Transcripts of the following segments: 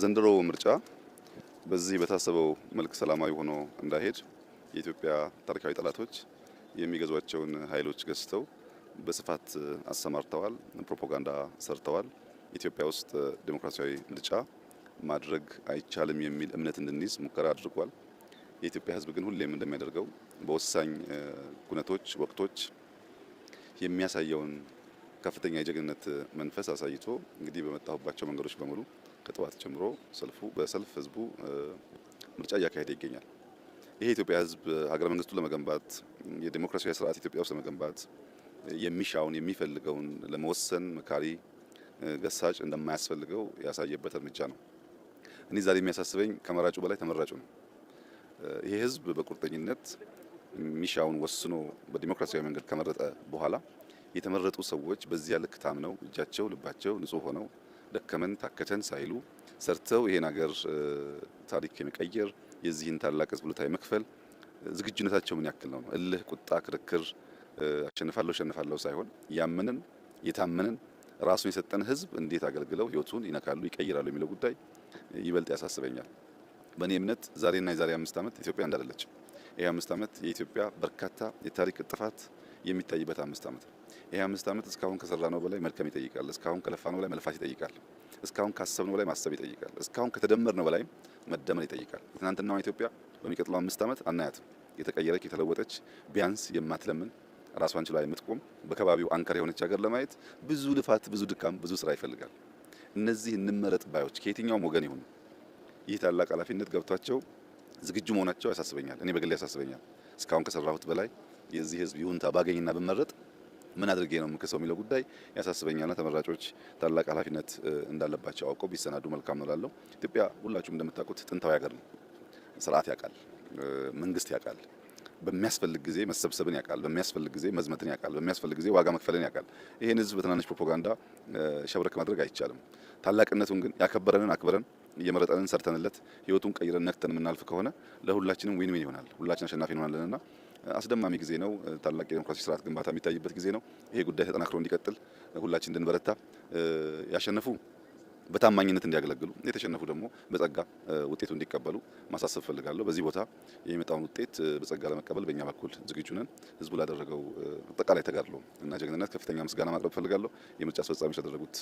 ዘንድሮ ምርጫ በዚህ በታሰበው መልክ ሰላማዊ ሆኖ እንዳይሄድ የኢትዮጵያ ታሪካዊ ጠላቶች የሚገዟቸውን ኃይሎች ገዝተው በስፋት አሰማርተዋል፣ ፕሮፓጋንዳ ሰርተዋል። ኢትዮጵያ ውስጥ ዴሞክራሲያዊ ምርጫ ማድረግ አይቻልም የሚል እምነት እንድንይዝ ሙከራ አድርጓል። የኢትዮጵያ ሕዝብ ግን ሁሌም እንደሚያደርገው በወሳኝ ኩነቶች ወቅቶች የሚያሳየውን ከፍተኛ የጀግንነት መንፈስ አሳይቶ እንግዲህ በመጣሁባቸው መንገዶች በሙሉ ከጠዋት ጀምሮ በሰልፍ ህዝቡ ምርጫ እያካሄደ ይገኛል። ይሄ የኢትዮጵያ ህዝብ ሀገረ መንግስቱን ለመገንባት የዲሞክራሲያዊ ስርዓት ኢትዮጵያ ውስጥ ለመገንባት የሚሻውን የሚፈልገውን ለመወሰን መካሪ ገሳጭ እንደማያስፈልገው ያሳየበት እርምጃ ነው። እኔ ዛሬ የሚያሳስበኝ ከመራጩ በላይ ተመራጩ ነው። ይሄ ህዝብ በቁርጠኝነት የሚሻውን ወስኖ በዲሞክራሲያዊ መንገድ ከመረጠ በኋላ የተመረጡ ሰዎች በዚያ ልክ ታምነው እጃቸው ልባቸው ንጹህ ሆነው ደከመን ታከተን ሳይሉ ሰርተው ይሄን ሀገር ታሪክ የመቀየር የዚህን ታላቅ ህዝብ ውለታ የመክፈል ዝግጁነታቸው ምን ያክል ነው? እልህ፣ ቁጣ፣ ክርክር አሸንፋለሁ ሳይሆን ያመንን የታመንን ራሱን የሰጠን ህዝብ እንዴት አገልግለው ህይወቱን ይነካሉ ይቀይራሉ የሚለው ጉዳይ ይበልጥ ያሳስበኛል። በእኔ እምነት ዛሬና የዛሬ 5 ዓመት ኢትዮጵያ እንዳደለች ይሄ 5 ዓመት የኢትዮጵያ በርካታ የታሪክ ጥፋት የሚታይበት 5 ዓመት ነው። ይሄ 5 ዓመት እስካሁን ከሰራነው በላይ መልካም ይጠይቃል። እስካሁን ከለፋነው በላይ መልፋት ይጠይቃል። እስካሁን ካሰብነው በላይ ማሰብ ይጠይቃል። እስካሁን ከተደመርነው በላይ መደመር ይጠይቃል። ትናንትናዋ ኢትዮጵያ በሚቀጥለው 5 ዓመት አናያትም። የተቀየረች የተለወጠች ቢያንስ የማትለምን ራሷን ችላ የምትቆም በከባቢው አንከር የሆነች ሀገር ለማየት ብዙ ልፋት፣ ብዙ ድካም፣ ብዙ ስራ ይፈልጋል። እነዚህ እንመረጥ ባዮች ከየትኛውም ወገን ይሁኑ ይህ ታላቅ ኃላፊነት ገብቷቸው ዝግጁ መሆናቸው ያሳስበኛል። እኔ በግሌ ያሳስበኛል። እስካሁን ከሰራሁት በላይ የዚህ ህዝብ ይሁንታ ባገኝና ብመረጥ ምን አድርጌ ነው የምከሰው የሚለው ጉዳይ ያሳስበኛልና ተመራጮች ታላቅ ኃላፊነት እንዳለባቸው አውቀው ቢሰናዱ መልካም ነው እላለሁ። ኢትዮጵያ ሁላችሁም እንደምታውቁት ጥንታዊ ሀገር ነው። ስርዓት ያውቃል፣ መንግስት ያውቃል፣ በሚያስፈልግ ጊዜ መሰብሰብን ያውቃል፣ በሚያስፈልግ ጊዜ መዝመትን ያውቃል፣ በሚያስፈልግ ጊዜ ዋጋ መክፈልን ያውቃል። ይሄን ህዝብ በትናንሽ ፕሮፓጋንዳ ሸብረክ ማድረግ አይቻልም። ታላቅነቱን ግን ያከበረንን አክብረን እየመረጠንን ሰርተንለት ህይወቱን ቀይረን ነክተን የምናልፍ ከሆነ ለሁላችንም ዊን ዊን ይሆናል። ሁላችን አሸናፊ እንሆናለንና አስደማሚ ጊዜ ነው። ታላቅ የዲሞክራሲ ስርዓት ግንባታ የሚታይበት ጊዜ ነው። ይሄ ጉዳይ ተጠናክሮ እንዲቀጥል ሁላችን እንድንበረታ፣ ያሸነፉ በታማኝነት እንዲያገለግሉ፣ የተሸነፉ ደግሞ በጸጋ ውጤቱ እንዲቀበሉ ማሳሰብ ፈልጋለሁ። በዚህ ቦታ የሚመጣውን ውጤት በጸጋ ለመቀበል በእኛ በኩል ዝግጁ ነን። ህዝቡ ላደረገው አጠቃላይ ተጋድሎ እና ጀግንነት ከፍተኛ ምስጋና ማቅረብ ፈልጋለሁ። የምርጫ አስፈጻሚዎች ያደረጉት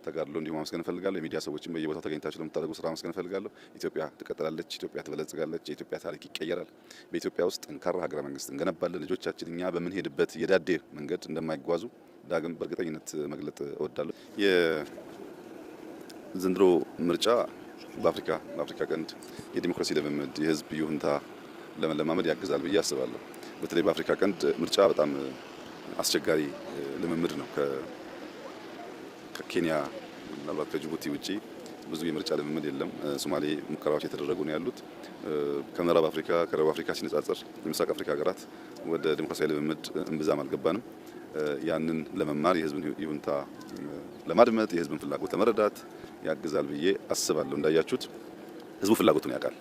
ተጋድሎ እንዲሁ ማመስገን ፈልጋለሁ። የሚዲያ ሰዎችም በየቦታው ተገኝታችሁ ለምታደርጉ ስራ ማመስገን ፈልጋለሁ። ኢትዮጵያ ትቀጥላለች፣ ኢትዮጵያ ትበለጽጋለች፣ የኢትዮጵያ ታሪክ ይቀየራል። በኢትዮጵያ ውስጥ ጠንካራ ሀገረ መንግስት እንገነባለን። ልጆቻችን እኛ በምንሄድበት የዳዴ መንገድ እንደማይጓዙ ዳግም በእርግጠኝነት መግለጥ እወዳለሁ። የዘንድሮ ምርጫ በአፍሪካ ቀንድ የዲሞክራሲ ልምምድ የህዝብ ይሁንታ ለመለማመድ ያግዛል ብዬ አስባለሁ። በተለይ በአፍሪካ ቀንድ ምርጫ በጣም አስቸጋሪ ልምምድ ነው። ከኬንያ ምናልባት ከጅቡቲ ውጪ ብዙ የምርጫ ልምምድ የለም። ሶማሌ ሙከራዎች የተደረጉ ነው ያሉት። ከምዕራብ አፍሪካ ከደቡብ አፍሪካ ሲነጻጸር የምስራቅ አፍሪካ ሀገራት ወደ ዲሞክራሲያዊ ልምምድ እምብዛም አልገባንም። ያንን ለመማር የህዝብን ይሁንታ ለማድመጥ የህዝብን ፍላጎት ለመረዳት ያግዛል ብዬ አስባለሁ። እንዳያችሁት ህዝቡ ፍላጎቱን ያውቃል።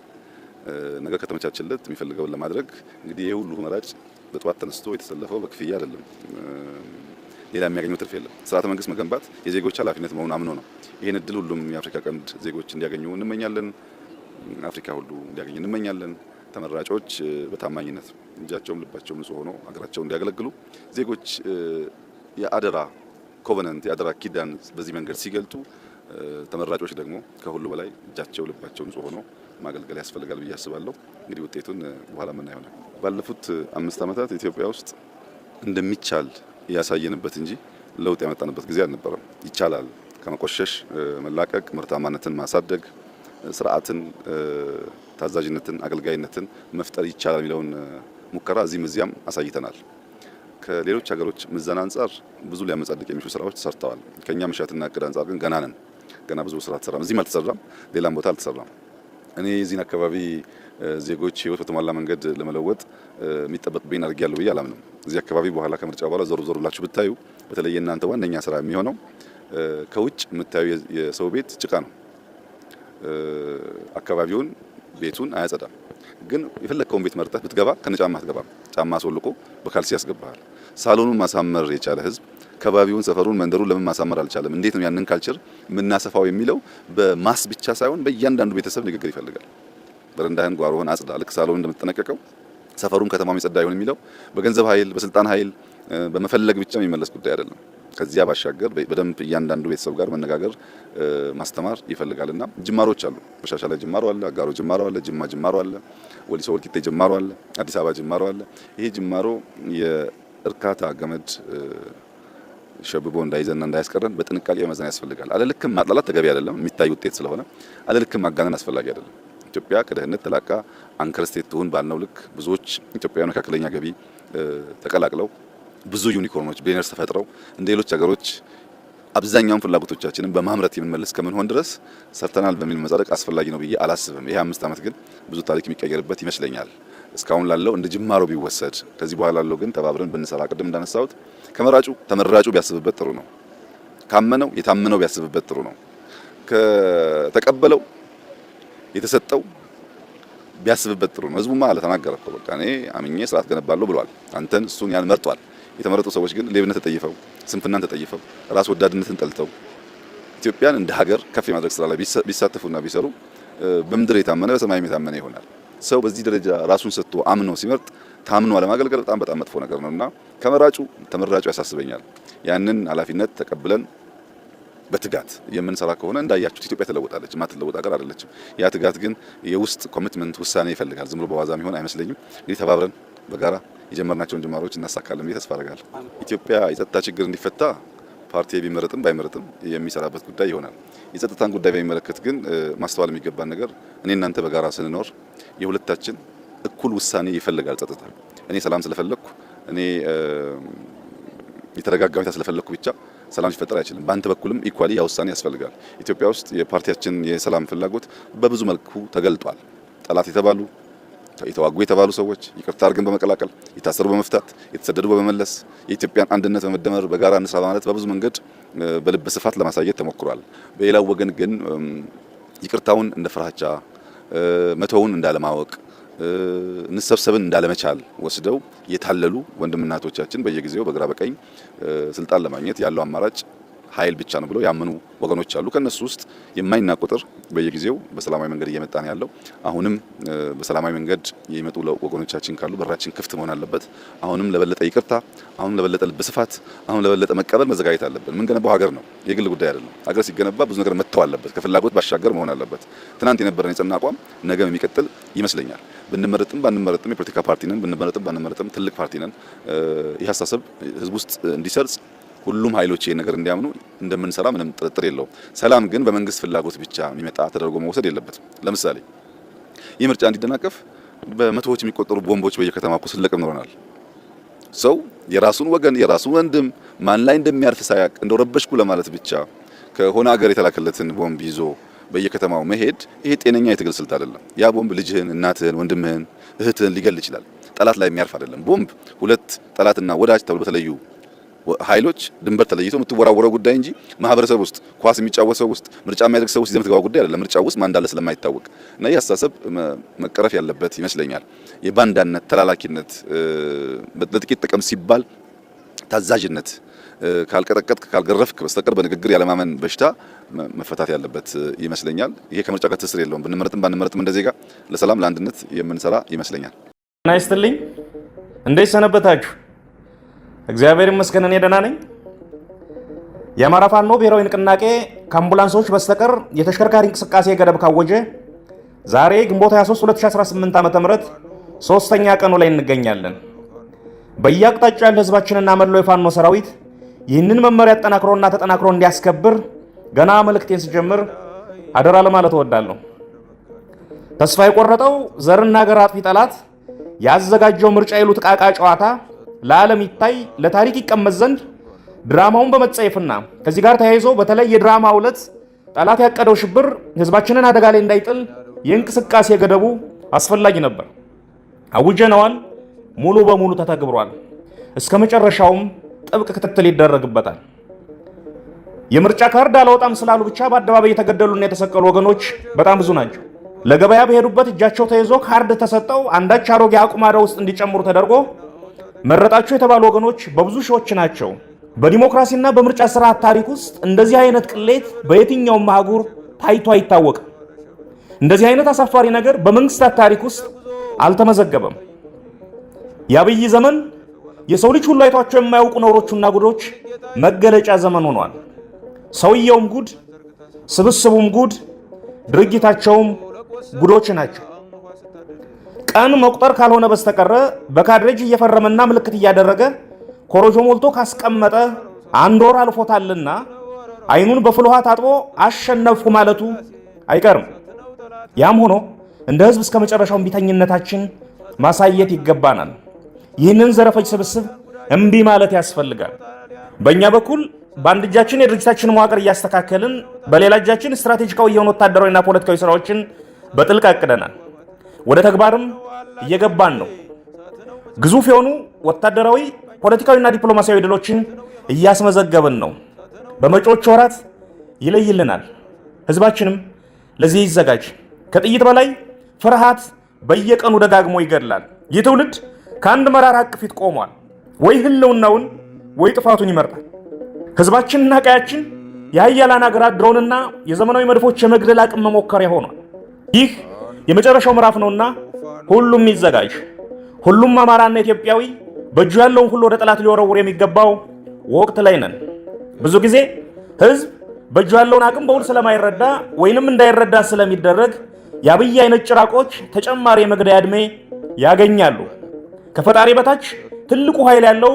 ነገር ከተመቻቸለት የሚፈልገውን ለማድረግ እንግዲህ ይሄ ሁሉ መራጭ በጠዋት ተነስቶ የተሰለፈው በክፍያ አይደለም። ሌላ የሚያገኘው ትርፍ የለም። ስርዓተ መንግስት መገንባት የዜጎች ኃላፊነት መሆኑን አምኖ ነው። ይሄን እድል ሁሉም የአፍሪካ ቀንድ ዜጎች እንዲያገኙ እንመኛለን። አፍሪካ ሁሉ እንዲያገኝ እንመኛለን። ተመራጮች በታማኝነት እጃቸውም ልባቸውም ንጹህ ሆኖ ሀገራቸውን እንዲያገለግሉ ዜጎች የአደራ ኮቨነንት የአደራ ኪዳን በዚህ መንገድ ሲገልጡ ተመራጮች ደግሞ ከሁሉ በላይ እጃቸው ልባቸው ንጹህ ሆኖ ማገልገል ያስፈልጋል ብዬ አስባለሁ። እንግዲህ ውጤቱን በኋላ የምናየው ነው። ባለፉት 5 ዓመታት ኢትዮጵያ ውስጥ እንደሚቻል ያሳየንበት እንጂ ለውጥ ያመጣንበት ጊዜ አልነበረም። ይቻላል ከመቆሸሽ መላቀቅ፣ ምርታማነትን ማሳደግ፣ ስርዓትን፣ ታዛዥነትን፣ አገልጋይነትን መፍጠር ይቻላል የሚለውን ሙከራ እዚህም እዚያም አሳይተናል። ከሌሎች ሀገሮች ምዘና አንጻር ብዙ ሊያመጻድቅ የሚችሉ ስራዎች ተሰርተዋል። ከኛ ምሻትና እቅድ አንጻር ግን ገና ነን። ገና ብዙ ስራ ተሰራም። እዚህም አልተሰራም፣ ሌላም ቦታ አልተሰራም። እኔ የዚህን አካባቢ ዜጎች ህይወት በተሟላ መንገድ ለመለወጥ የሚጠበቅብኝ አድርጌያለሁ ብዬ አላምንም። እዚህ አካባቢ በኋላ ከምርጫ በኋላ ዞር ብላችሁ ብታዩ በተለይ እናንተ ዋነኛ ስራ የሚሆነው ከውጭ የምታዩ የሰው ቤት ጭቃ ነው። አካባቢውን ቤቱን አያጸዳም። ግን የፈለከውን ቤት መርጠህ ብትገባ ከነጫማ አትገባም። ጫማ አስወልቆ በካልሲ ያስገባሃል። ሳሎኑን ማሳመር የቻለ ህዝብ ከባቢውን፣ ሰፈሩን፣ መንደሩን ለምን ማሳመር አልቻለም? እንዴት ነው ያንን ካልቸር የምናሰፋው የሚለው በማስ ብቻ ሳይሆን በእያንዳንዱ ቤተሰብ ንግግር ይፈልጋል። በረንዳህን ጓሮህን አጽዳ፣ ልክ ሳሎን እንደምትጠነቀቀው ሰፈሩን ከተማው የጸዳ ይሁን የሚለው በገንዘብ ኃይል በስልጣን ኃይል በመፈለግ ብቻ የሚመለስ ጉዳይ አይደለም። ከዚያ ባሻገር በደንብ እያንዳንዱ ቤተሰብ ጋር መነጋገር ማስተማር ይፈልጋልና ጅማሮች አሉ። በሻሻ ላይ ጅማሮ አለ፣ አጋሮ ጅማሮ አለ፣ ጅማ ጅማሮ አለ፣ ወሊሶ ወልቂጤ ጅማሮ አለ፣ አዲስ አበባ ጅማሮ አለ። ይሄ ጅማሮ የእርካታ ገመድ ሸብቦ እንዳይዘና እንዳያስቀረን በጥንቃቄ መዘን ያስፈልጋል። አለልክም ማጥላላት ተገቢ አይደለም፣ የሚታይ ውጤት ስለሆነ አለልክም ማጋነን አስፈላጊ አይደለም። ኢትዮጵያ ከድህነት ተላቃ አንከር ስቴት ትሁን ባልነው ልክ ብዙዎች ኢትዮጵያውያን መካከለኛ ገቢ ተቀላቅለው ብዙ ዩኒኮርኖች ቢሊነርስ ተፈጥረው እንደ ሌሎች ሀገሮች አብዛኛውን ፍላጎቶቻችንን በማምረት የምንመልስ ከምንሆን ድረስ ሰርተናል በሚል መጻደቅ አስፈላጊ ነው ብዬ አላስብም። ይሄ 5 ዓመት ግን ብዙ ታሪክ የሚቀየርበት ይመስለኛል። እስካሁን ላለው እንደ ጅማሮ ቢወሰድ፣ ከዚህ በኋላ ላለው ግን ተባብረን ብንሰራ፣ ቅድም እንዳነሳሁት ከመራጩ ተመራጩ ቢያስብበት ጥሩ ነው። ካመነው የታመነው ቢያስብበት ጥሩ ነው። ከተቀበለው የተሰጠው ቢያስብበት ጥሩ ነው። ህዝቡማ አልተናገረ እኮ በቃ እኔ አምኜ ስርዓት ገነባለሁ ብሏል። አንተን እሱን ያን መርጧል። የተመረጡ ሰዎች ግን ሌብነት ተጠይፈው፣ ስንፍናን ተጠይፈው፣ ራስ ወዳድነትን ጠልተው ኢትዮጵያን እንደ ሀገር ከፍ የማድረግ ስራ ላይ ቢሳተፉና ቢሰሩ በምድር የታመነ በሰማይም የታመነ ይሆናል። ሰው በዚህ ደረጃ ራሱን ሰጥቶ አምኖ ሲመርጥ ታምኖ አለማገልገል በጣም መጥፎ ነገር ነውና ከመራጩ ተመራጩ ያሳስበኛል። ያንን ኃላፊነት ተቀብለን በትጋት የምንሰራ ከሆነ እንዳያችሁት ኢትዮጵያ ተለውጣለች። ማትለወጥ ሀገር አይደለችም። ያ ትጋት ግን የውስጥ ኮሚትመንት ውሳኔ ይፈልጋል። ዝም ብሎ በዋዛ የሚሆን አይመስለኝም። እንግዲህ ተባብረን በጋራ የጀመርናቸውን ጅማሮች እናሳካለን ብዬ ተስፋ አደርጋለሁ። ኢትዮጵያ የጸጥታ ችግር እንዲፈታ ፓርቲ ቢመረጥም ባይመረጥም የሚሰራበት ጉዳይ ይሆናል። የጸጥታን ጉዳይ በሚመለከት ግን ማስተዋል የሚገባን ነገር እኔ እናንተ በጋራ ስንኖር የሁለታችን እኩል ውሳኔ ይፈልጋል። ጸጥታ እኔ ሰላም ስለፈለኩ እኔ የተረጋጋ ሁኔታ ስለፈለኩ ብቻ ሰላም ሊፈጠር አይችልም። በአንተ በኩልም ኢኳሊ ያ ውሳኔ ያስፈልጋል። ኢትዮጵያ ውስጥ የፓርቲያችን የሰላም ፍላጎት በብዙ መልኩ ተገልጧል። ጠላት የተባሉ የተዋጉ የተባሉ ሰዎች ይቅርታ አድርገን በመቀላቀል የታሰሩ በመፍታት የተሰደዱ በመመለስ የኢትዮጵያን አንድነት በመደመር በጋራ እንስራ ማለት በብዙ መንገድ በልብ ስፋት ለማሳየት ተሞክሯል። በሌላው ወገን ግን ይቅርታውን እንደ ፍራቻ መተውን እንዳለማወቅ እንሰብሰብን እንዳለመቻል ወስደው የታለሉ ወንድምና እህቶቻችን በየጊዜው በግራ በቀኝ ስልጣን ለማግኘት ያለው አማራጭ ኃይል ብቻ ነው ብለው ያመኑ ወገኖች አሉ። ከነሱ ውስጥ የማይናቅ ቁጥር በየጊዜው በሰላማዊ መንገድ እየመጣ ነው ያለው። አሁንም በሰላማዊ መንገድ የሚመጡ ወገኖቻችን ካሉ በራችን ክፍት መሆን አለበት። አሁንም ለበለጠ ይቅርታ፣ አሁንም ለበለጠ ልብ ስፋት፣ አሁንም ለበለጠ መቀበል መዘጋጀት አለብን። ምን ገነባው ሀገር ነው፣ የግል ጉዳይ አይደለም። ሀገር ሲገነባ ብዙ ነገር መተው አለበት፣ ከፍላጎት ባሻገር መሆን አለበት። ትናንት የነበረን የጸና አቋም ነገም የሚቀጥል ይመስለኛል። ብንመረጥም ባንመረጥም የፖለቲካ ፓርቲ ነን። ብንመረጥም ባንመረጥም ትልቅ ፓርቲ ነን። ይህ አስተሳሰብ ህዝብ ውስጥ እንዲሰርጽ ሁሉም ኃይሎች ይሄን ነገር እንዲያምኑ እንደምንሰራ ምንም ጥርጥር የለውም። ሰላም ግን በመንግስት ፍላጎት ብቻ የሚመጣ ተደርጎ መወሰድ የለበትም። ለምሳሌ ይህ ምርጫ እንዲደናቀፍ በመቶዎች የሚቆጠሩ ቦምቦች በየከተማው እኮ ስለቀም ኖረናል። ሰው የራሱን ወገን የራሱን ወንድም ማን ላይ እንደሚያርፍ ሳያቅ እንደረበሽኩ ለማለት ብቻ ከሆነ ሀገር የተላከለትን ቦምብ ይዞ በየከተማው መሄድ ይሄ ጤነኛ የትግል ስልት አይደለም። ያ ቦምብ ልጅህን፣ እናትህን፣ ወንድምህን፣ እህትህን ሊገል ይችላል። ጠላት ላይ የሚያርፍ አይደለም። ቦምብ ሁለት ጠላትና ወዳጅ ተብሎ በተለዩ ኃይሎች ድንበር ተለይቶ የምትወራወረው ጉዳይ እንጂ ማህበረሰብ ውስጥ ኳስ የሚጫወት ሰው ውስጥ ምርጫ የሚያደርግ ሰው ውስጥ የምትገባው ጉዳይ አይደለም። ምርጫ ውስጥ ማን እንዳለ ስለማይታወቅ እና ይህ አስተሳሰብ መቀረፍ ያለበት ይመስለኛል። የባንዳነት ተላላኪነት፣ ለጥቂት ጥቅም ሲባል ታዛዥነት፣ ካልቀጠቀጥክ ካልገረፍክ በስተቀር በንግግር ያለማመን በሽታ መፈታት ያለበት ይመስለኛል። ይሄ ከምርጫ ጋር ትስስር የለውም። ብንመረጥም ባንመረጥም እንደ ዜጋ ለሰላም ለአንድነት የምንሰራ ይመስለኛል። ጤና ይስጥልኝ። እንዴት ሰነበታችሁ? እግዚአብሔር ይመስገን እኔ ደህና ነኝ። የአማራ ፋኖ ብሔራዊ ንቅናቄ ከአምቡላንሶች በስተቀር የተሽከርካሪ እንቅስቃሴ ገደብ ካወጀ ዛሬ ግንቦት 23 2018 ዓ.ም ሶስተኛ ቀኑ ላይ እንገኛለን። በየአቅጣጫው ያለ ህዝባችንና መላው የፋኖ ሰራዊት ይህንን መመሪያ አጠናክሮና ተጠናክሮ እንዲያስከብር ገና መልእክቴን ስጀምር አደራ ለማለት እወዳለሁ። ተስፋ የቆረጠው ዘርና ሀገር አጥፊ ጠላት ያዘጋጀው ምርጫ ይሉት ቃቃ ጨዋታ ለዓለም ይታይ ለታሪክ ይቀመጥ ዘንድ ድራማውን በመጸየፍና ከዚህ ጋር ተያይዞ በተለይ የድራማው ዕለት ጠላት ያቀደው ሽብር ህዝባችንን አደጋ ላይ እንዳይጥል የእንቅስቃሴ ገደቡ አስፈላጊ ነበር። አውጀነዋል። ሙሉ በሙሉ ተተግብሯል። እስከ መጨረሻውም ጥብቅ ክትትል ይደረግበታል። የምርጫ ካርድ አላወጣም ስላሉ ብቻ በአደባባይ የተገደሉና የተሰቀሉ ወገኖች በጣም ብዙ ናቸው። ለገበያ በሄዱበት እጃቸው ተይዞ ካርድ ተሰጠው አንዳች አሮጌ አቁማዳ ውስጥ እንዲጨምሩ ተደርጎ መረጣቸው የተባሉ ወገኖች በብዙ ሺዎች ናቸው። በዲሞክራሲና በምርጫ ስርዓት ታሪክ ውስጥ እንደዚህ አይነት ቅሌት በየትኛውም አህጉር ታይቶ አይታወቅም። እንደዚህ አይነት አሳፋሪ ነገር በመንግስታት ታሪክ ውስጥ አልተመዘገበም። የአብይ ዘመን የሰው ልጅ ሁሉ አይቷቸው የማያውቁ ነውሮችና ጉዶች መገለጫ ዘመን ሆኗል። ሰውየውም ጉድ፣ ስብስቡም ጉድ፣ ድርጊታቸውም ጉዶች ናቸው። ቀን መቁጠር ካልሆነ በስተቀረ በካድሬጅ እየፈረመና ምልክት እያደረገ ኮሮጆ ሞልቶ ካስቀመጠ 1 ወር አልፎታልና አይኑን በፍል ውሃ ታጥቦ አሸነፍኩ ማለቱ አይቀርም። ያም ሆኖ እንደ ህዝብ እስከ መጨረሻው እምቢተኝነታችን ማሳየት ይገባናል። ይህንን ዘረፈጅ ስብስብ እምቢ ማለት ያስፈልጋል። በእኛ በኩል በአንድ እጃችን የድርጅታችን መዋቅር እያስተካከልን፣ በሌላ እጃችን ስትራቴጂካዊ የሆኑ ወታደራዊና ፖለቲካዊ ስራዎችን በጥልቅ አቅደናል። ወደ ተግባርም እየገባን ነው። ግዙፍ የሆኑ ወታደራዊ ፖለቲካዊና ዲፕሎማሲያዊ ድሎችን እያስመዘገብን ነው። በመጪዎቹ ወራት ይለይልናል። ህዝባችንም ለዚህ ይዘጋጅ። ከጥይት በላይ ፍርሃት በየቀኑ ደጋግሞ ይገድላል። ይህ ትውልድ ከአንድ መራራ ሐቅ ፊት ቆሟል። ወይ ህልውናውን ወይ ጥፋቱን ይመርጣል። ህዝባችንና ቀያችን የሀያላን ሀገራት ድሮንና የዘመናዊ መድፎች የመግደል አቅም መሞከሪያ ሆኗል። ይህ የመጨረሻው ምዕራፍ ነውና ሁሉም ይዘጋጅ። ሁሉም አማራና ኢትዮጵያዊ በእጁ ያለውን ሁሉ ወደ ጠላት ሊወረውር የሚገባው ወቅት ላይ ነን። ብዙ ጊዜ ህዝብ በእጁ ያለውን አቅም በውል ስለማይረዳ ወይንም እንዳይረዳ ስለሚደረግ የአብይ አይነት ጭራቆች ተጨማሪ የመግደያ ዕድሜ ያገኛሉ። ከፈጣሪ በታች ትልቁ ኃይል ያለው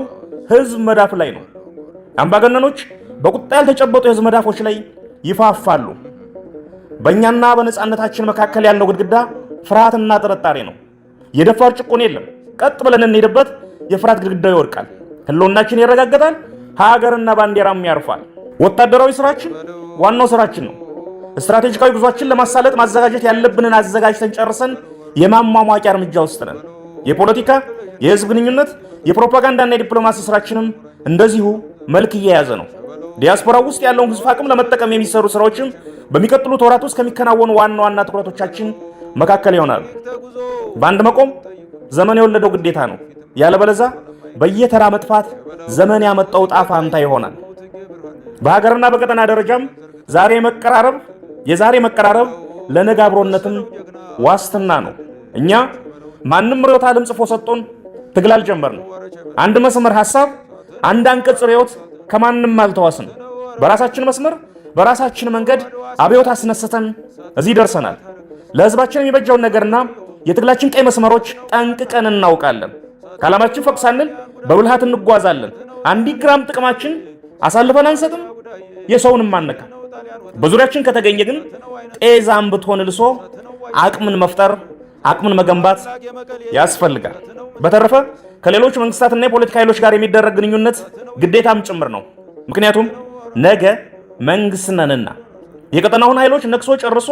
ህዝብ መዳፍ ላይ ነው። አምባገነኖች በቁጣ ያልተጨበጡ የህዝብ መዳፎች ላይ ይፋፋሉ። በእኛና በነፃነታችን መካከል ያለው ግድግዳ ፍርሃትና ጥርጣሬ ነው። የደፋር ጭቆን የለም። ቀጥ ብለን እንሄድበት፣ የፍርሃት ግድግዳው ይወድቃል። ህልውናችን ይረጋገጣል። ሀገርና ባንዲራም ያርፋል። ወታደራዊ ስራችን ዋናው ስራችን ነው። ስትራቴጂካዊ ጉዟችን ለማሳለጥ ማዘጋጀት ያለብንን አዘጋጅተን ጨርሰን የማሟሟቂያ እርምጃ ውስጥ ነን። የፖለቲካ የህዝብ ግንኙነት የፕሮፓጋንዳና የዲፕሎማሲ ስራችንም እንደዚሁ መልክ እየያዘ ነው። ዲያስፖራው ውስጥ ያለውን ግዙፍ አቅም ለመጠቀም የሚሰሩ ስራዎችም በሚቀጥሉት ወራት ውስጥ ከሚከናወኑ ዋና ዋና ትኩረቶቻችን መካከል ይሆናሉ። በአንድ መቆም ዘመን የወለደው ግዴታ ነው። ያለበለዛ በየተራ መጥፋት ዘመን ያመጣው ጣፋንታ ይሆናል። በሀገርና በቀጠና ደረጃም የዛሬ መቀራረብ ለነገ አብሮነትም ዋስትና ነው። እኛ ማንም ርዕዮተ ዓለም ጽፎ ሰጥቶን ትግል አልጀመርንም። አንድ መስመር ሐሳብ፣ አንድ አንቀጽ ርዕዮት ከማንም አልተዋስንም። በራሳችን መስመር በራሳችን መንገድ አብዮት አስነስተን እዚህ ደርሰናል። ለህዝባችን የሚበጃውን ነገርና የትግላችን ቀይ መስመሮች ጠንቅቀን እናውቃለን። ከዓላማችን ፈቅ ሳንል በብልሃት እንጓዛለን። አንዲት ግራም ጥቅማችን አሳልፈን አንሰጥም፣ የሰውንም አንነካ። በዙሪያችን ከተገኘ ግን ጤዛም ብትሆን ልሶ አቅምን መፍጠር አቅምን መገንባት ያስፈልጋል። በተረፈ ከሌሎች መንግስታትና የፖለቲካ ኃይሎች ጋር የሚደረግ ግንኙነት ግዴታም ጭምር ነው። ምክንያቱም ነገ መንግስት ነንና። የቀጠናውን ኃይሎች ነክሶ ጨርሶ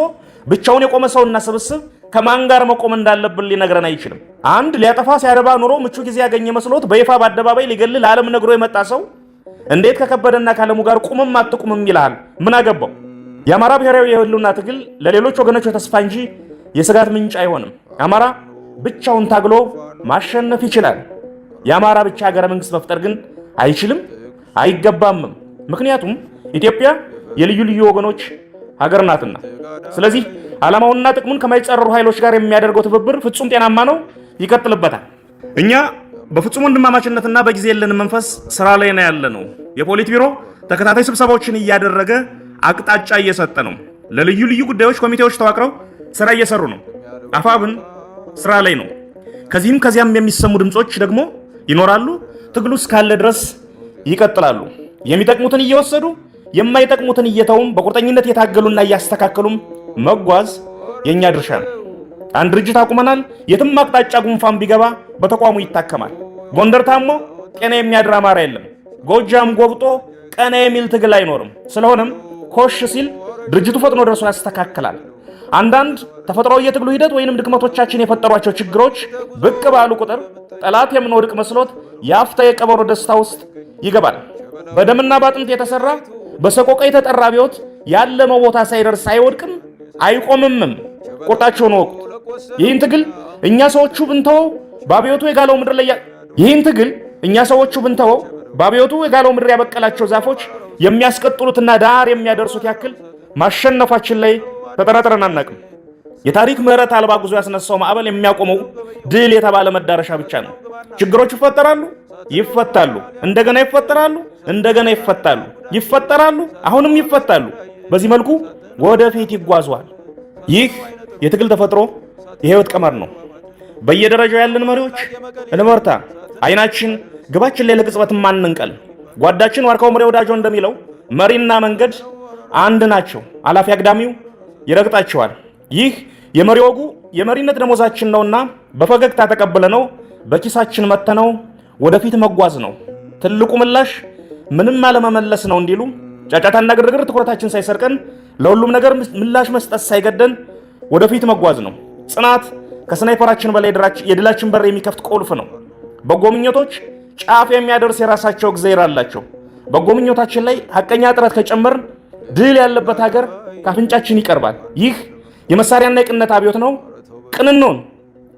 ብቻውን የቆመ ሰውና ስብስብ ከማን ጋር መቆም እንዳለብን ሊነግረን አይችልም። አንድ ሊያጠፋ ሲያደባ ኑሮ ምቹ ጊዜ ያገኘ መስሎት በይፋ በአደባባይ ሊገልል ዓለም ነግሮ የመጣ ሰው እንዴት ከከበደና ካለሙ ጋር ቁምም አትቁምም ይልሃል? ምን አገባው? የአማራ ብሔራዊ የህልውና ትግል ለሌሎች ወገኖች የተስፋ እንጂ የስጋት ምንጭ አይሆንም። አማራ ብቻውን ታግሎ ማሸነፍ ይችላል። የአማራ ብቻ ሀገረ መንግስት መፍጠር ግን አይችልም፣ አይገባምም። ምክንያቱም ኢትዮጵያ የልዩ ልዩ ወገኖች ሀገር ናትና። ስለዚህ ዓላማውንና ጥቅሙን ከማይጻረሩ ኃይሎች ጋር የሚያደርገው ትብብር ፍጹም ጤናማ ነው፣ ይቀጥልበታል። እኛ በፍጹም ወንድማማችነትና በጊዜ የለን መንፈስ ስራ ላይ ነው ያለነው። የፖሊት ቢሮ ተከታታይ ስብሰባዎችን እያደረገ አቅጣጫ እየሰጠ ነው። ለልዩ ልዩ ጉዳዮች ኮሚቴዎች ተዋቅረው ስራ እየሰሩ ነው። አፋብን ስራ ላይ ነው። ከዚህም ከዚያም የሚሰሙ ድምጾች ደግሞ ይኖራሉ። ትግሉ እስካለ ድረስ ይቀጥላሉ። የሚጠቅሙትን እየወሰዱ የማይጠቅሙትን እየተውም በቁርጠኝነት የታገሉና እያስተካከሉም መጓዝ የኛ ድርሻ ነው። አንድ ድርጅት አቁመናል። የትም አቅጣጫ ጉንፋን ቢገባ በተቋሙ ይታከማል። ጎንደር ታሞ ጤና የሚያድር አማራ የለም። ጎጃም ጎብጦ ቀና የሚል ትግል አይኖርም። ስለሆነም ኮሽ ሲል ድርጅቱ ፈጥኖ ደርሶ ያስተካክላል። አንዳንድ ተፈጥሯዊ የትግሉ ሂደት ወይንም ድክመቶቻችን የፈጠሯቸው ችግሮች ብቅ ባሉ ቁጥር ጠላት የምንወድቅ መስሎት የአፍታ የቀበሮ ደስታ ውስጥ ይገባል። በደምና ባጥንት የተሰራ በሰቆቃ የተጠራ ቢወት ያለመው ቦታ ሳይደርስ አይወድቅም አይቆምምም። ቁርጣቸውን ወቁት። ይህን ትግል እኛ ሰዎቹ ብንተወው በአብዮቱ የጋለው ምድር ያበቀላቸው ዛፎች የሚያስቀጥሉትና ዳር የሚያደርሱት ያክል ማሸነፋችን ላይ ተጠራጥረን አናውቅም። የታሪክ ምህረት አልባ ጉዞ ያስነሳው ማዕበል የሚያቆመው ድል የተባለ መዳረሻ ብቻ ነው። ችግሮች ይፈጠራሉ፣ ይፈታሉ፣ እንደገና ይፈጠራሉ፣ እንደገና ይፈታሉ፣ ይፈጠራሉ፣ አሁንም ይፈታሉ። በዚህ መልኩ ወደፊት ይጓዟል። ይህ የትግል ተፈጥሮ የህይወት ቀመር ነው። በየደረጃው ያለን መሪዎች እንበርታ፣ አይናችን ግባችን ላይ ለቅጽበት ማንንቀል። ጓዳችን ዋርካው ምሬ ወዳጆ እንደሚለው መሪና መንገድ አንድ ናቸው፣ አላፊ አግዳሚው ይረግጣቸዋል። ይህ የመሪ ወጉ የመሪነት ደሞዛችን ነውና በፈገግታ ተቀበለ ነው በኪሳችን መተነው ወደፊት መጓዝ ነው። ትልቁ ምላሽ ምንም አለመመለስ ነው እንዲሉ ጫጫታና ግርግር ትኩረታችን ሳይሰርቀን ለሁሉም ነገር ምላሽ መስጠት ሳይገደን ወደፊት መጓዝ ነው። ጽናት ከስናይፐራችን በላይ የድላችን በር የሚከፍት ቁልፍ ነው። በጎ ምኞቶች ጫፍ የሚያደርስ የራሳቸው እግዚአብሔር አላቸው። በጎ ምኞታችን ላይ ሐቀኛ ጥረት ከጨመርን ድል ያለበት ሀገር ካፍንጫችን ይቀርባል። ይህ የመሳሪያና የቅንነት አብዮት ነው። ቅንኖን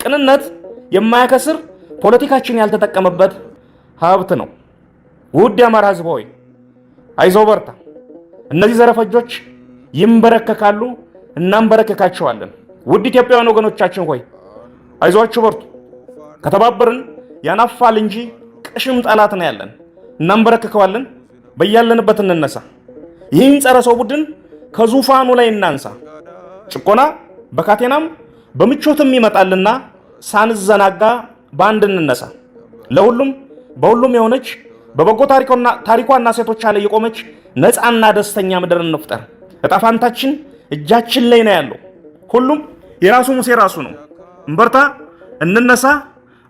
ቅንነት የማያከስር ፖለቲካችን ያልተጠቀመበት ሀብት ነው። ውድ የአማራ ሕዝብ ሆይ አይዞህ በርታ። እነዚህ ዘረፈጆች ይንበረከካሉ፣ እናንበረከካቸዋለን። ውድ ኢትዮጵያውያን ወገኖቻችን ሆይ አይዟችሁ በርቱ። ከተባበርን ያናፋል እንጂ ቅሽም ጠላት ነው ያለን፣ እናንበረከከዋለን። በያለንበት እንነሳ። ይህን ጸረ ሰው ቡድን ከዙፋኑ ላይ እናንሳ። ጭቆና በካቴናም በምቾትም ይመጣልና ሳንዘናጋ በአንድ እንነሳ። ለሁሉም በሁሉም የሆነች በበጎ ታሪኳና ሴቶቿ ላይ የቆመች ነፃና ደስተኛ ምድር እንፍጠር። ዕጣ ፈንታችን እጃችን ላይ ነው ያለው። ሁሉም የራሱ ሙሴ ራሱ ነው። እንበርታ፣ እንነሳ፣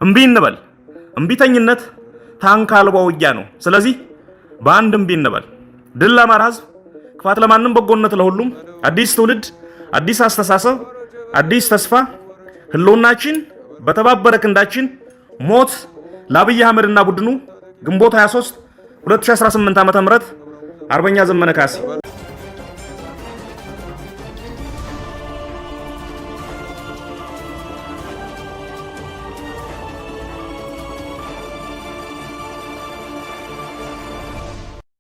እምቢ እንበል። እምቢተኝነት ታንክ አልባ ውጊያ ነው። ስለዚህ በአንድ እምቢ እንበል። ድል ለአማራ ሕዝብ፣ ክፋት ለማንም፣ በጎነት ለሁሉም። አዲስ ትውልድ፣ አዲስ አስተሳሰብ፣ አዲስ ተስፋ። ህልውናችን በተባበረ ክንዳችን። ሞት ለአብይ አህመድና ቡድኑ። ግንቦት 23 2018 ዓ.ም አርበኛ ዘመነ ካሴ